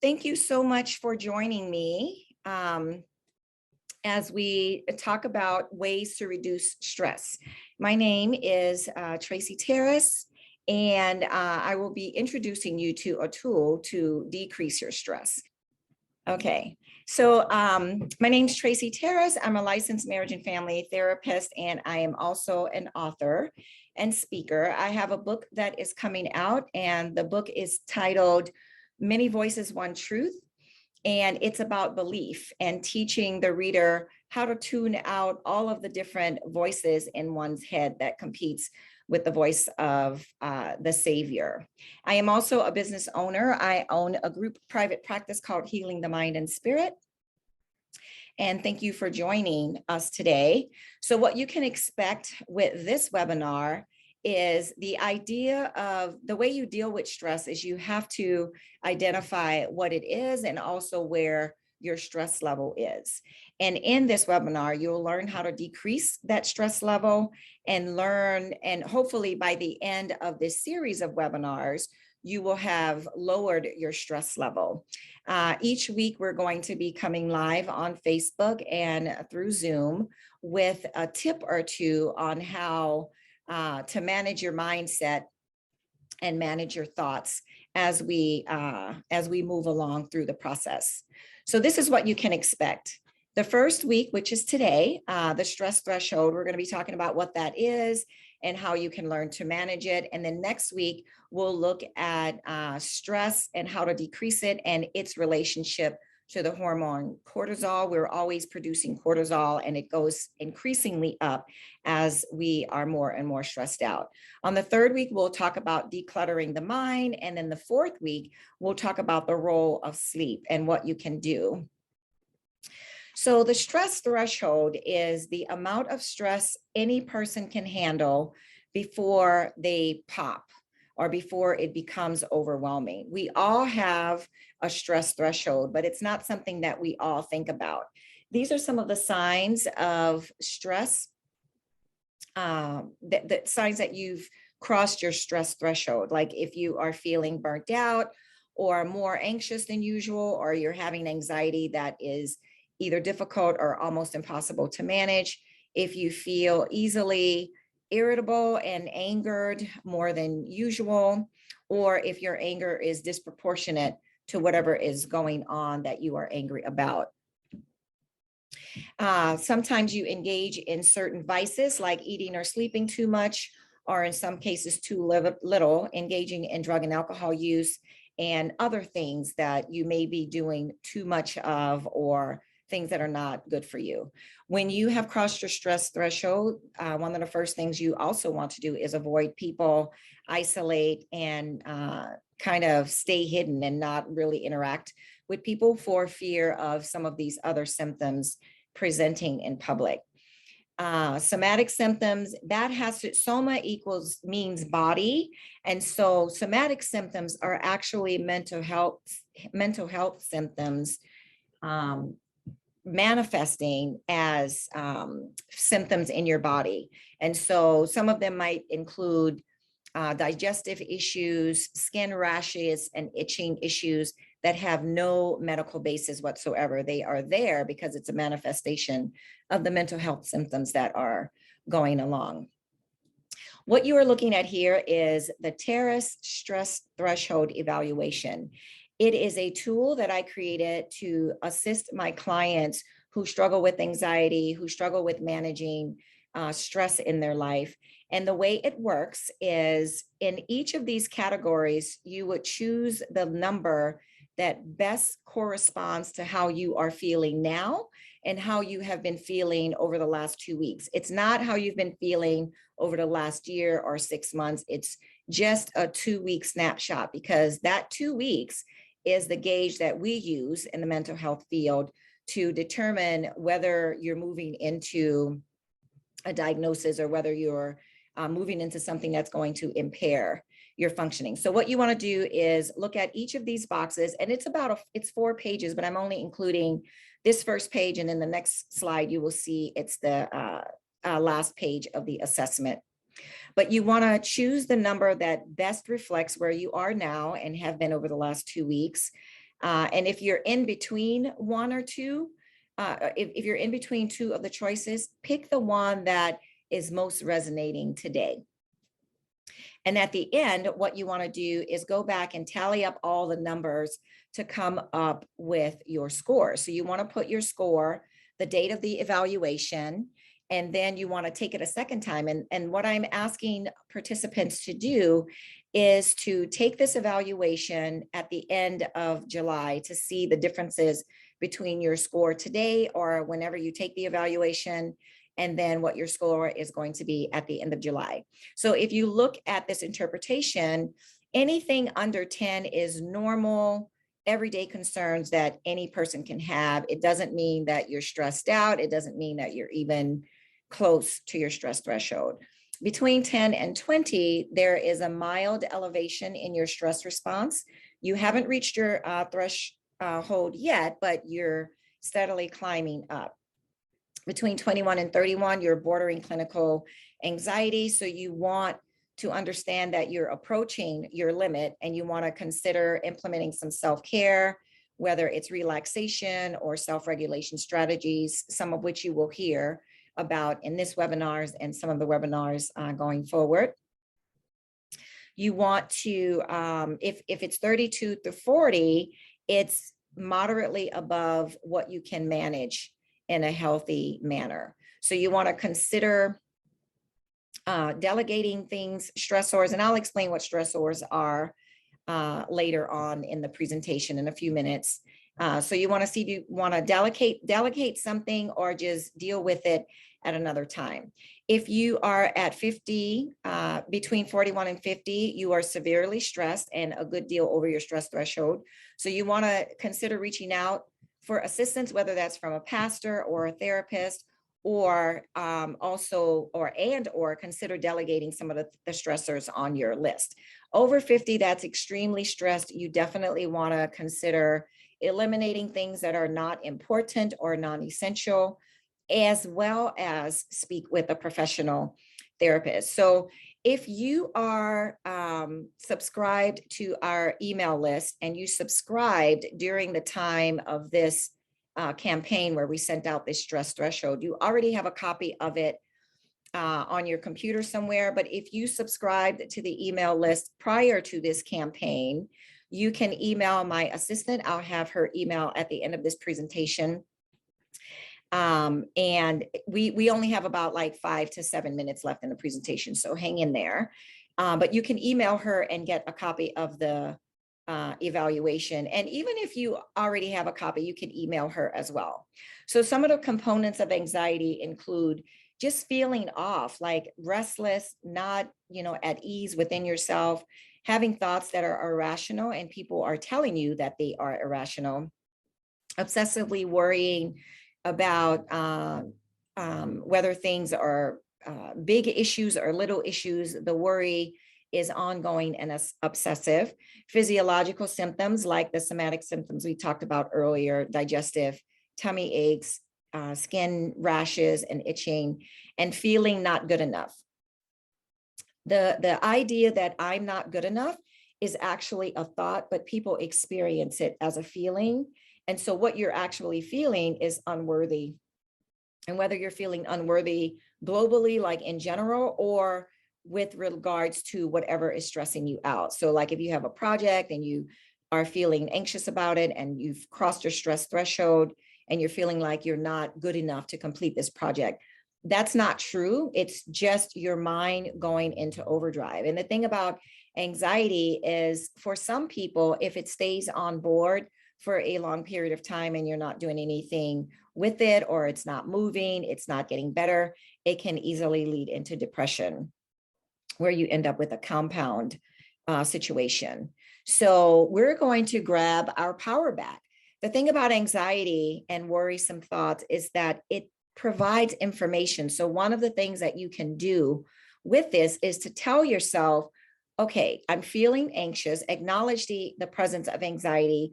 Thank you so much for joining me as we talk about ways to reduce stress. My name is Tracy Terrace, and I will be introducing you to a tool to decrease your stress. Okay, so my name is Tracy Terrace. I'm a licensed marriage and family therapist, and I am also an author and speaker. I have a book that is coming out, and the book is titled Many Voices, One Truth. And it's about belief and teaching the reader how to tune out all of the different voices in one's head that competes with the voice of the Savior. I am also a business owner. I own a group private practice called Healing the Mind and Spirit. And thank you for joining us today. So what you can expect with this webinar is the idea of the way you deal with stress is you have to identify what it is and also where your stress level is. And in this webinar, you'll learn how to decrease that stress level and learn, and hopefully by the end of this series of webinars, you will have lowered your stress level. Each week, we're going to be coming live on Facebook and through Zoom with a tip or two on how to manage your mindset and manage your thoughts as we move along through the process. So this is what you can expect. The first week, which is today, the stress threshold, we're going to be talking about what that is and how you can learn to manage it. And then next week, we'll look at stress and how to decrease it and its relationship to the hormone cortisol. We're always producing cortisol, and it goes increasingly up as we are more and more stressed out. On the third week, we'll talk about decluttering the mind. And then the fourth week, we'll talk about the role of sleep and what you can do. So the stress threshold is the amount of stress any person can handle before they pop or before it becomes overwhelming. We all have a stress threshold, but it's not something that we all think about. These are some of the signs of stress, the signs that you've crossed your stress threshold, like if you are feeling burnt out or more anxious than usual, or you're having anxiety that is either difficult or almost impossible to manage, if you feel easily irritable and angered more than usual, or if your anger is disproportionate to whatever is going on that you are angry about. Sometimes you engage in certain vices like eating or sleeping too much, or in some cases too little, engaging in drug and alcohol use and other things that you may be doing too much of, or things that are not good for you. When you have crossed your stress threshold, one of the first things you also want to do is avoid people, isolate, and kind of stay hidden and not really interact with people for fear of some of these other symptoms presenting in public. Somatic symptoms, that has to, soma means body. And so somatic symptoms are actually mental health symptoms manifesting as symptoms in your body. And so some of them might include digestive issues, skin rashes, and itching issues that have no medical basis whatsoever. They are there because it's a manifestation of the mental health symptoms that are going along. What you are looking at here is the Terrace Stress Threshold Evaluation. It is a tool that I created to assist my clients who struggle with anxiety, who struggle with managing stress in their life. And the way it works is in each of these categories, you would choose the number that best corresponds to how you are feeling now and how you have been feeling over the last 2 weeks. It's not how you've been feeling over the last year or 6 months. It's just a 2-week snapshot, because that 2 weeks is the gauge that we use in the mental health field to determine whether you're moving into a diagnosis or whether you're moving into something that's going to impair your functioning. So what you want to do is look at each of these boxes, and it's 4 pages, but I'm only including this first page, and then the next slide you will see it's the last page of the assessment. But you want to choose the number that best reflects where you are now and have been over the last 2 weeks. And if you're in between one or two, if you're in between two of the choices, pick the one that is most resonating today. And at the end, what you want to do is go back and tally up all the numbers to come up with your score. So you want to put your score, the date of the evaluation, and then you want to take it a second time. And what I'm asking participants to do is to take this evaluation at the end of July to see the differences between your score today or whenever you take the evaluation, and then what your score is going to be at the end of July. So if you look at this interpretation, anything under 10 is normal, everyday concerns that any person can have. It doesn't mean that you're stressed out. It doesn't mean that you're even close to your stress threshold. Between 10 and 20, there is a mild elevation in your stress response. You haven't reached your threshold yet, but you're steadily climbing up. Between 21 and 31, you're bordering clinical anxiety. So you want to understand that you're approaching your limit and you want to consider implementing some self-care, whether it's relaxation or self-regulation strategies, some of which you will hear about in this webinars and some of the webinars going forward. You want to, if it's 32 to 40, it's moderately above what you can manage in a healthy manner. So you want to consider delegating things, stressors, and I'll explain what stressors are later on in the presentation in a few minutes. So you want to see if you want to delegate something or just deal with it at another time. If you are at 50, between 41 and 50, you are severely stressed and a good deal over your stress threshold. So you want to consider reaching out for assistance, whether that's from a pastor or a therapist, or or consider delegating some of the stressors on your list. Over 50, that's extremely stressed. You definitely want to consider eliminating things that are not important or non-essential, as well as speak with a professional therapist. So if you are subscribed to our email list and you subscribed during the time of this campaign where we sent out this stress threshold, you already have a copy of it on your computer somewhere. But if you subscribed to the email list prior to this campaign, you can email my assistant. I'll have her email at the end of this presentation. And we only have about like 5 to 7 minutes left in the presentation, so hang in there. But you can email her and get a copy of the evaluation. And even if you already have a copy, you can email her as well. So some of the components of anxiety include just feeling off, like restless, not, at ease within yourself, having thoughts that are irrational and people are telling you that they are irrational, obsessively worrying about whether things are big issues or little issues. The worry is ongoing and obsessive. Physiological symptoms like the somatic symptoms we talked about earlier, digestive, tummy aches, skin rashes and itching, and feeling not good enough. The idea that I'm not good enough is actually a thought, but people experience it as a feeling. And so what you're actually feeling is unworthy. And whether you're feeling unworthy globally, like in general, or with regards to whatever is stressing you out. So like if you have a project and you are feeling anxious about it and you've crossed your stress threshold and you're feeling like you're not good enough to complete this project, that's not true. It's just your mind going into overdrive. And the thing about anxiety is, for some people, if it stays on board for a long period of time and you're not doing anything with it, or it's not moving, it's not getting better, it can easily lead into depression, where you end up with a compound situation. So we're going to grab our power back. The thing about anxiety and worrisome thoughts is that it provides information. So one of the things that you can do with this is to tell yourself, okay, I'm feeling anxious, acknowledge the presence of anxiety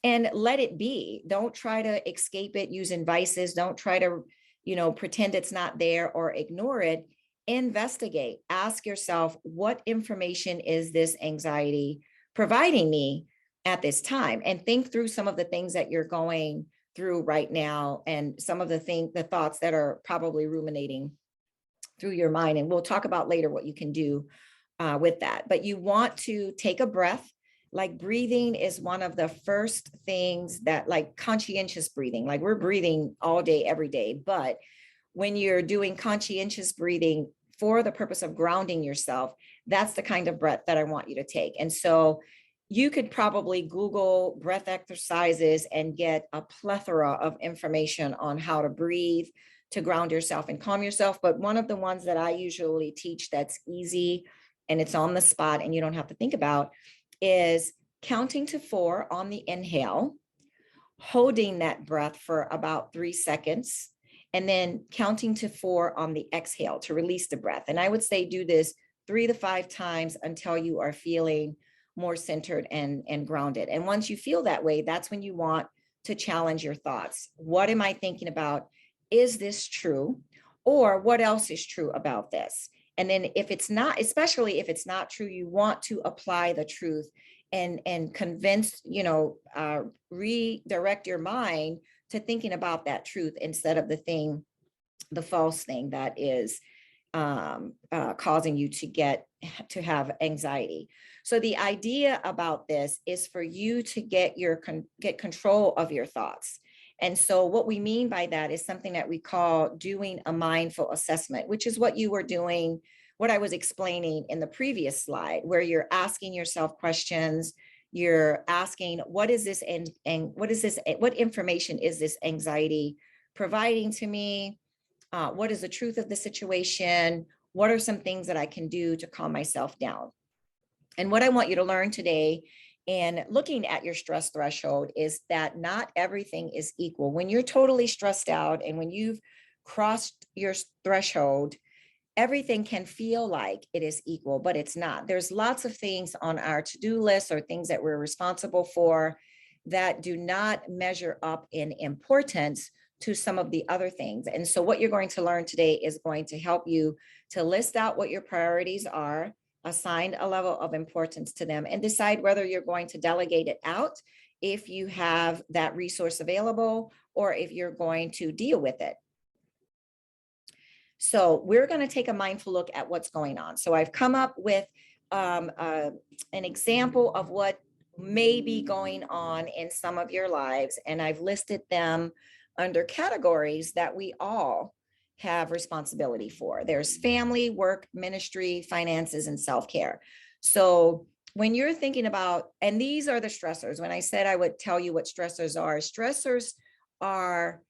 and let it be. Don't try to escape it using vices. Don't try to, pretend it's not there or ignore it. Investigate. Ask yourself, what information is this anxiety providing me? at this time, and think through some of the things that you're going through right now and some of the thoughts that are probably ruminating through your mind. And we'll talk about later what you can do with that. But you want to take a breath. Like breathing is one of the first things that, like conscientious breathing, like we're breathing all day, every day. But when you're doing conscientious breathing for the purpose of grounding yourself, that's the kind of breath that I want you to take. And so you could probably Google breath exercises and get a plethora of information on how to breathe to ground yourself and calm yourself. But one of the ones that I usually teach that's easy and it's on the spot and you don't have to think about is counting to 4 on the inhale, holding that breath for about 3 seconds, and then counting to 4 on the exhale to release the breath. And I would say do this 3 to 5 times until you are feeling more centered and grounded. And once you feel that way, that's when you want to challenge your thoughts. What am I thinking about? Is this true? Or what else is true about this? And then if it's not, especially if it's not true, you want to apply the truth and convince, redirect your mind to thinking about that truth instead of the false thing that is causing you to have anxiety. So the idea about this is for you to get control of your thoughts. And so what we mean by that is something that we call doing a mindful assessment, which is what you were doing, what I was explaining in the previous slide, where you're asking yourself questions. You're asking, what is this and what information is this anxiety providing to me? What is the truth of the situation? What are some things that I can do to calm myself down? And what I want you to learn today in looking at your stress threshold is that not everything is equal. When you're totally stressed out and when you've crossed your threshold, everything can feel like it is equal, but it's not. There's lots of things on our to-do list or things that we're responsible for that do not measure up in importance to some of the other things. And so what you're going to learn today is going to help you to list out what your priorities are, assign a level of importance to them, and decide whether you're going to delegate it out if you have that resource available or if you're going to deal with it. So we're going to take a mindful look at what's going on. So I've come up with an example of what may be going on in some of your lives, and I've listed them under categories that we all have responsibility for. There's family, work, ministry, finances, and self-care. So when you're thinking about, and these are the stressors, when I said I would tell you what stressors are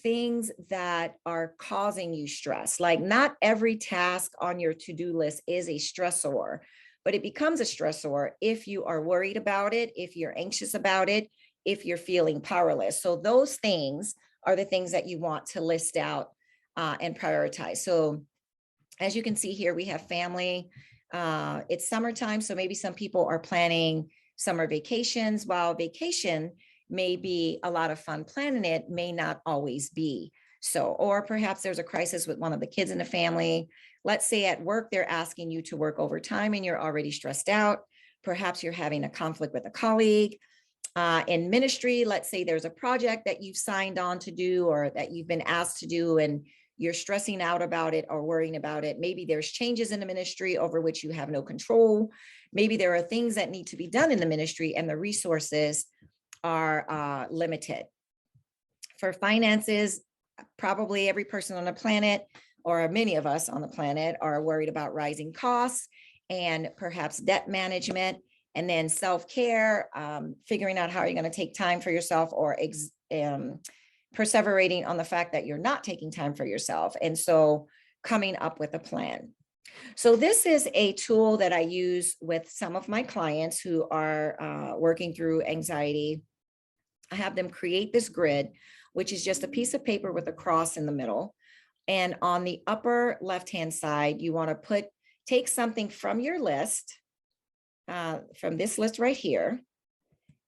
things that are causing you stress. Like not every task on your to-do list is a stressor, but it becomes a stressor if you are worried about it, if you're anxious about it, if you're feeling powerless. So those things are the things that you want to list out and prioritize. So as you can see here, we have family. It's summertime, so maybe some people are planning summer vacations. While vacation may be a lot of fun, planning it may not always be so. Or perhaps there's a crisis with one of the kids in the family. Let's say at work, they're asking you to work overtime and you're already stressed out. Perhaps you're having a conflict with a colleague. In ministry, let's say there's a project that you've signed on to do or that you've been asked to do and you're stressing out about it or worrying about it. Maybe there's changes in the ministry over which you have no control. Maybe there are things that need to be done in the ministry and the resources are limited. For finances, probably every person on the planet, or many of us on the planet, are worried about rising costs and perhaps debt management. And then self-care, figuring out how you're going to take time for yourself or perseverating on the fact that you're not taking time for yourself. And so coming up with a plan. So this is a tool that I use with some of my clients who are working through anxiety. I have them create this grid, which is just a piece of paper with a cross in the middle. And on the upper left-hand side, you want to take something from your list, from this list right here,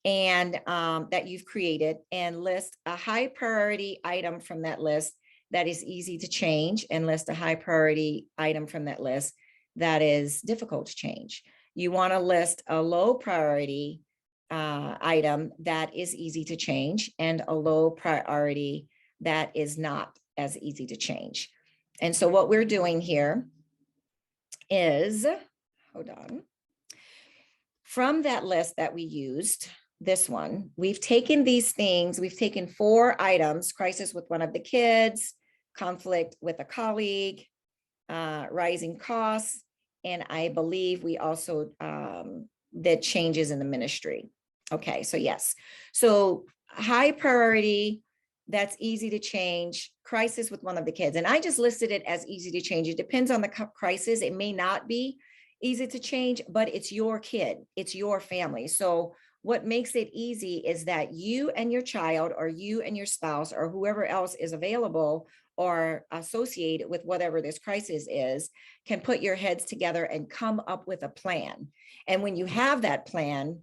and that you've created, and list a high priority item from that list that is easy to change, and list a high priority item from that list that is difficult to change. You want to list a low priority item that is easy to change, and a low priority that is not as easy to change. And so what we're doing here is, hold on, from that list that we used, this one, we've taken these things, we've taken 4 items: crisis with one of the kids, conflict with a colleague, rising costs, and I believe we also did changes in the ministry. Okay, so yes. So high priority, that's easy to change, crisis with one of the kids. And I just listed it as easy to change. It depends on the crisis. It may not be easy to change, but it's your kid, it's your family. So what makes it easy is that you and your child, or you and your spouse, or whoever else is available or associated with whatever this crisis is, can put your heads together and come up with a plan. And when you have that plan,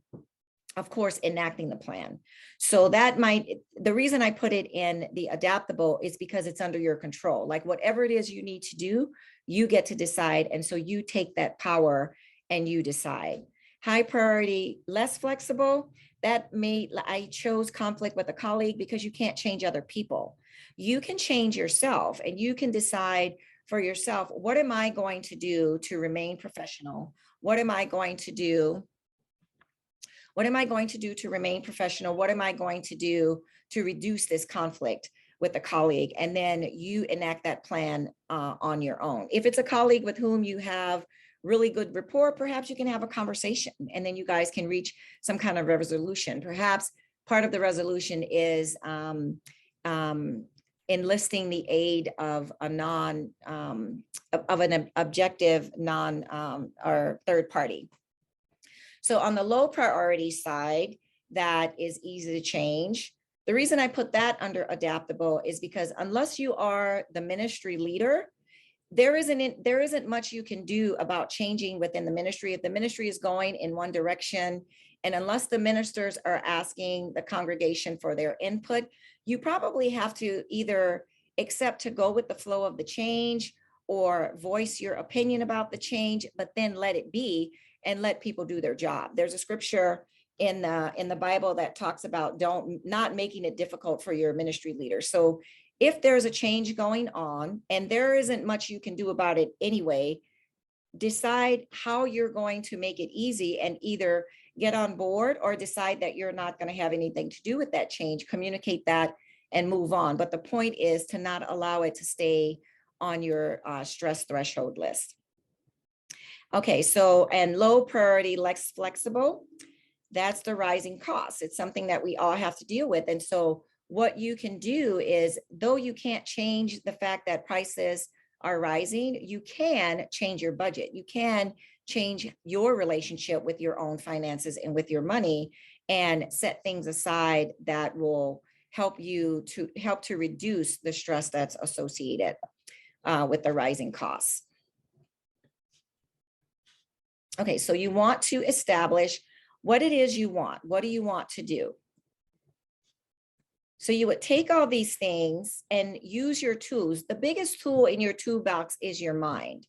of course, enacting the plan. So the reason I put it in the adaptable is because it's under your control. Like whatever it is you need to do, you get to decide. And so you take that power and you decide. High priority, less flexible. I chose conflict with a colleague because you can't change other people. You can change yourself, and you can decide for yourself, what am I going to do to remain professional? What am I going to do? What am I going to do to remain professional? What am I going to do to reduce this conflict with a colleague? And then you enact that plan on your own. If it's a colleague with whom you have really good rapport, perhaps you can have a conversation, and then you guys can reach some kind of resolution. Perhaps part of the resolution is enlisting the aid of an objective or third party. So on the low priority side, that is easy to change. The reason I put that under adaptable is because unless you are the ministry leader, there isn't much you can do about changing within the ministry. If the ministry is going in one direction, and unless the ministers are asking the congregation for their input, you probably have to either accept to go with the flow of the change, or voice your opinion about the change, but then let it be and let people do their job. There's a scripture in the Bible that talks about not making it difficult for your ministry leader. So if there's a change going on and there isn't much you can do about it anyway, decide how you're going to make it easy, and either get on board or decide that you're not going to have anything to do with that change, communicate that and move on. But the point is to not allow it to stay on your stress threshold list. Okay, so, and low priority, less flexible, that's the rising costs. It's something that we all have to deal with. And so what you can do is, though you can't change the fact that prices are rising, you can change your budget. You can change your relationship with your own finances and with your money, and set things aside that will help to reduce the stress that's associated with the rising costs. Okay, so you want to establish what it is you want. What do you want to do? So you would take all these things and use your tools. The biggest tool in your toolbox is your mind.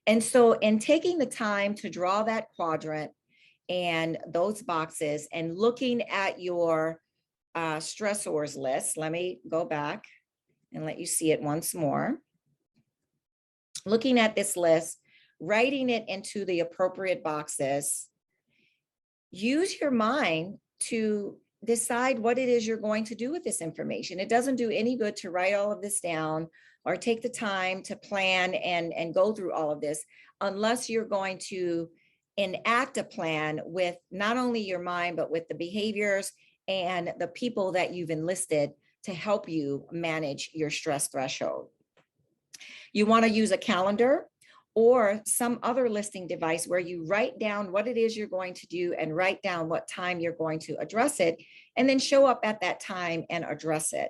And so in taking the time to draw that quadrant and those boxes and looking at your stressors list, let me go back and let you see it once more. Looking at this list, writing it into the appropriate boxes, use your mind to decide what it is you're going to do with this information. It doesn't do any good to write all of this down or take the time to plan and go through all of this unless you're going to enact a plan with not only your mind, but with the behaviors and the people that you've enlisted to help you manage your stress threshold. You want to use a calendar or some other listing device where you write down what it is you're going to do and write down what time you're going to address it, and then show up at that time and address it.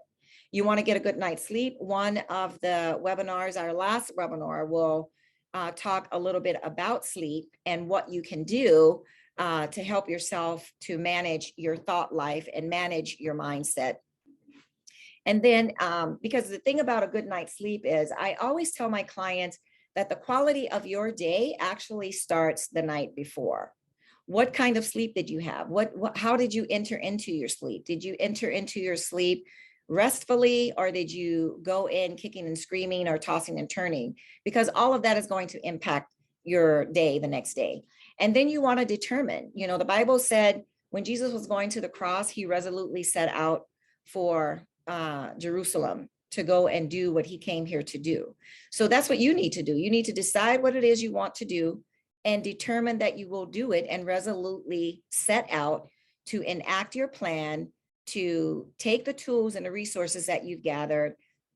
You want to get a good night's sleep. One of the webinars, our last webinar, will talk a little bit about sleep and what you can do to help yourself to manage your thought life and manage your mindset. And then, because the thing about a good night's sleep is, I always tell my clients that the quality of your day actually starts the night before. What kind of sleep did you have? How did you enter into your sleep? Did you enter into your sleep restfully, or did you go in kicking and screaming or tossing and turning? Because all of that is going to impact your day the next day. And then you want to determine, the Bible said when Jesus was going to the cross, he resolutely set out for Jerusalem to go and do what he came here to do. So that's what you need to do. You need to decide what it is you want to do and determine that you will do it, and resolutely set out to enact your plan, to take the tools and the resources that you've gathered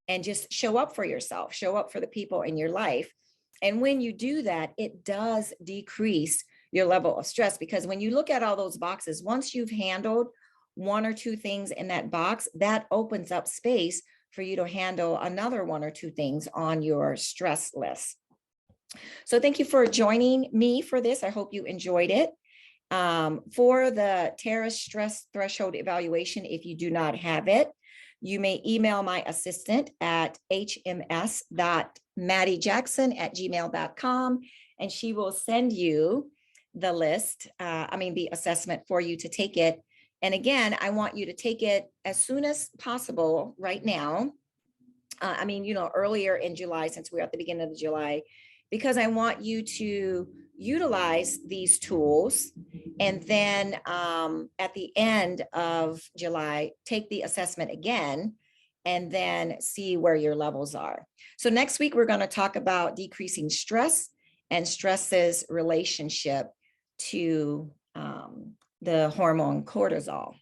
and just show up for yourself, show up for the people in your life. And when you do that, it does decrease your level of stress, because when you look at all those boxes, once you've handled one or two things in that box, that opens up space for you to handle another one or two things on your stress list. So thank you for joining me for this. I hope you enjoyed it. For the Terrace Stress Threshold Evaluation, if you do not have it, you may email my assistant at hms.maddiejackson@gmail.com, and she will send you the list, the assessment for you to take it. And again, I want you to take it as soon as possible right now. Earlier in July, since we're at the beginning of July, because I want you to utilize these tools. And then at the end of July, take the assessment again, and then see where your levels are. So next week, we're going to talk about decreasing stress and stress's relationship to the hormone cortisol.